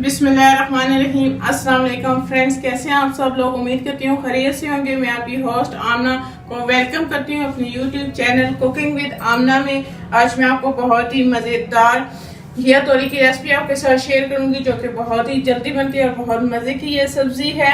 बिस्मिल्लाहिर्रहमानिर्रहीम। अस्सलाम वालेकुम फ्रेंड्स, कैसे हैं आप सब लोग। उम्मीद करती हूँ खैरियत से होंगे। मैं आपकी होस्ट आमना को वेलकम करती हूँ अपने यूट्यूब चैनल कुकिंग विद आमना में। आज मैं आपको बहुत ही मज़ेदार घिया तोरी की रेसिपी आपके साथ शेयर करूंगी, जो कि बहुत ही जल्दी बनती है और बहुत मज़े की ये सब्जी है।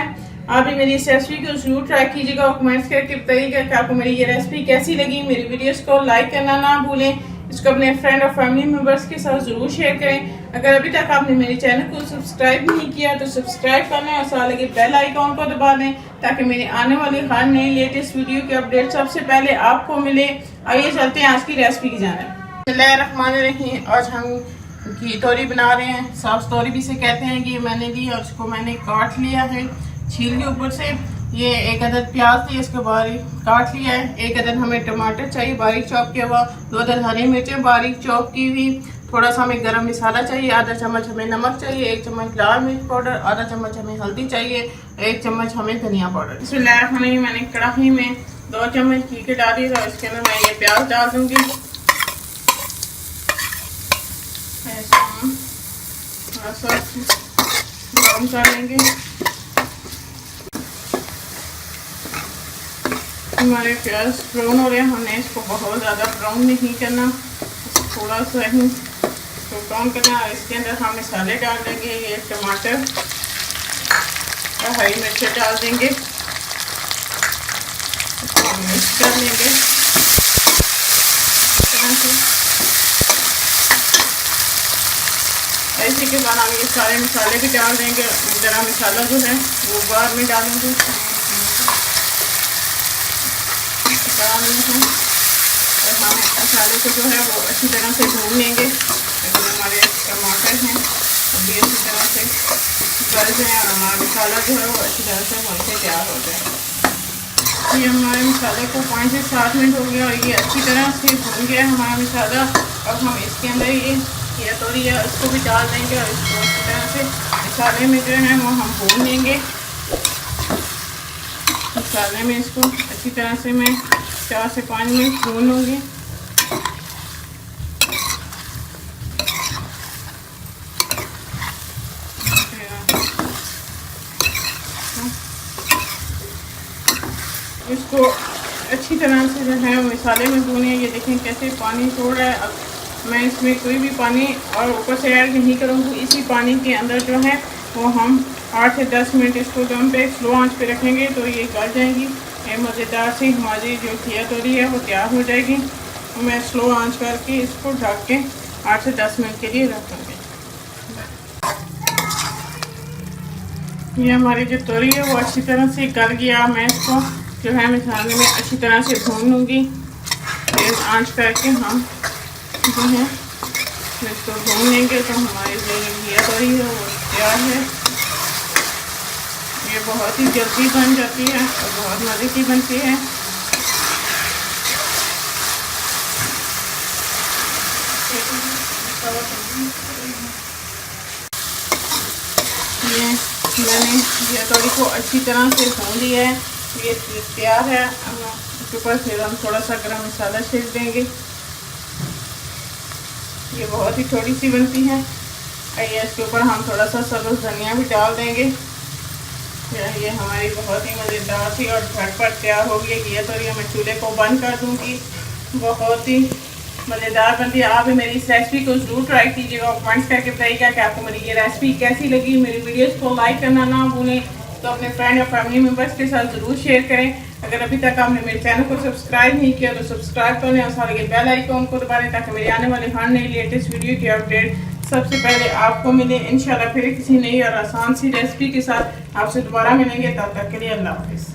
आप भी मेरी इस रेसिपी को जरूर ट्राई कीजिएगा और कमेंट्स करके बताइएगा कि आपको मेरी ये रेसिपी कैसी लगी। मेरी वीडियोस को लाइक करना ना भूलें, इसको अपने फ्रेंड और फैमिली मेम्बर्स के साथ जरूर शेयर करें। अगर अभी तक आपने मेरे चैनल को सब्सक्राइब नहीं किया तो सब्सक्राइब कर लें और साथ लगे बेल आइकॉन को दबा दें, ताकि मेरे आने वाली हर नई लेटेस्ट वीडियो की अपडेट सबसे पहले आपको मिले। आइए चलते हैं आज की रेसिपी की जानिब। बिस्मिल्लाहिर्रहमानिर्रहीम। आज हम घी तोरी बना रहे हैं। साफ तोरी भी से कहते हैं कि मैंने ली और उसको मैंने काट लिया है छील के ऊपर से। ये एक अदद प्याज थी, इसको बारीक काट लिया है। एक अदद हमें टमाटर चाहिए बारीक चॉप किया हुआ। 2 अदद हरी मिर्चें बारीक चॉप की हुई। थोड़ा सा हमें गरम मसाला चाहिए। आधा चम्मच हमें नमक चाहिए। 1 चम्मच लाल मिर्च पाउडर। आधा चम्मच हमें हल्दी चाहिए। 1 चम्मच हमें धनिया पाउडर। इसमें मैंने कढ़ाई में 2 चम्मच घी के डाल दिया। इसके अंदर मैं ये प्याज डाल दूंगी। थोड़ा सा ब्राउन कर लेंगे। हमारे प्याज ब्राउन हो रहे हैं। हमने इसको बहुत ज़्यादा ब्राउन नहीं करना, थोड़ा सा ही इसको ब्राउन करना है। इसके अंदर हम मसाले डाल देंगे। ये टमाटर और हरी मिर्चें डाल देंगे। इसको हम मिक्स कर लेंगे ऐसे के बाद हम ये सारे मसाले भी डाल देंगे। गरम मसाला जो है वो बाद में डालेंगे। और हमें मसाले को जो है वो अच्छी तरह से भून लेंगे। लेकिन हमारे टमाटर हैं वो भी अच्छी तरह से गल जाए और हमारा मसाला जो है वो अच्छी तरह से भून के तैयार हो जाए। ये हमारे मसाले को 5 से 7 मिनट हो गया और ये अच्छी तरह से भून गया हमारा मसाला। अब हम इसके अंदर ये घिया तोरी है इसको भी डाल देंगे और इसको अच्छी तरह से मसाले में जो है वो हम भून लेंगे। मसाले में इसको अच्छी तरह से मैं 4 से 5 मिनट भून लूँगी। इसको अच्छी तरह से जो है मसाले में भूने। ये देखें कैसे पानी छोड़ रहा है। अब मैं इसमें कोई भी पानी और ऊपर से ऐड नहीं करूँगी। इसी पानी के अंदर जो है वो हम 8 से 10 मिनट इसको दम पे स्लो आंच पे रखेंगे तो ये गल जाएंगी। ये मज़ेदार सी हमारी जो घिया तोरी है वो तैयार हो जाएगी। तो मैं स्लो आंच करके इसको ढक के 8 से 10 मिनट के लिए रखूँगी। ये हमारी जो तोरी है वो अच्छी तरह से गल गया। मैं इसको जो है मसाले में अच्छी तरह से भून लूँगी। तेज़ आंच करके हम जो है इसको भून लेंगे तो हमारी जो घिया तोरी है वो तैयार है। ये बहुत ही जल्दी बन जाती है और बहुत मज़े की बनती है। ये मैंने घिया तोरी को अच्छी तरह से भून लिया है। ये तैयार है। इसके ऊपर फिर हम थोड़ा सा गरम मसाला छिड़क देंगे। ये बहुत ही थोड़ी सी बनती है। आइए इसके ऊपर हम थोड़ा सा सब्ज़ धनिया भी डाल देंगे। ये हमारी बहुत ही मज़ेदार सी और झटपट तैयार हो गई घिया तोरी। मैं चूल्हे को बंद कर दूंगी। बहुत ही मज़ेदार बनती है। आप भी मेरी इस रेसिपी को ज़रूर ट्राई कीजिएगा और कमेंट्स करके बताइएगा कि आपको मेरी ये रेसिपी कैसी लगी। मेरी वीडियोस को लाइक करना ना भूलें, तो अपने फ्रेंड और फैमिली मेम्बर्स के साथ ज़रूर शेयर करें। अगर अभी तक आपने मेरे चैनल को सब्सक्राइब नहीं किया तो सब्सक्राइब कर लें और साथ बेल आइकॉन को दबा दें, ताकि मेरे आने वाले हर नई लेटेस्ट वीडियो की अपडेट सबसे पहले आपको मिले। इंशाल्लाह फिर किसी नई और आसान सी रेसिपी के साथ आपसे दोबारा मिलेंगे। तब तक के लिए अल्लाह हाफिज़।